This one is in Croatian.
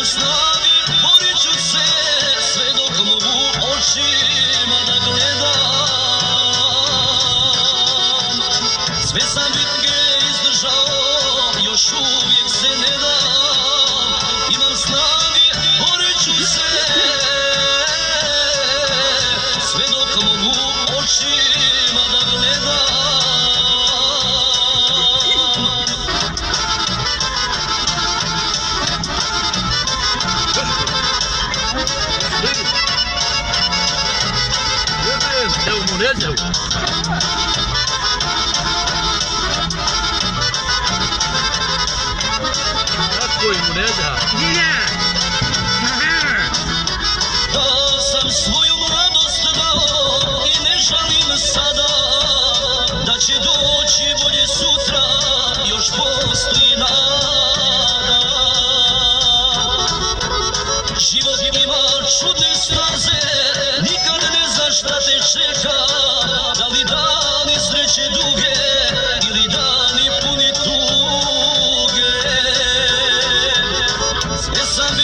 snage, borit ću se sve dok mogu očima da gledam. Sve sam bitke izdržao, još uvijek se ne dam. Imam snage, borit ću se sve dok mogu očima da gledam. Evo mu neđevu. Kako im mu neđa? Dao sam svoju mladost dao i ne žalim sada, da će doći bolje sutra, još postoji nada. Život ima čudne staze, nikad ne znaš šta te čeka, da li dani sreće duge ili dani puni tuge. Sve sam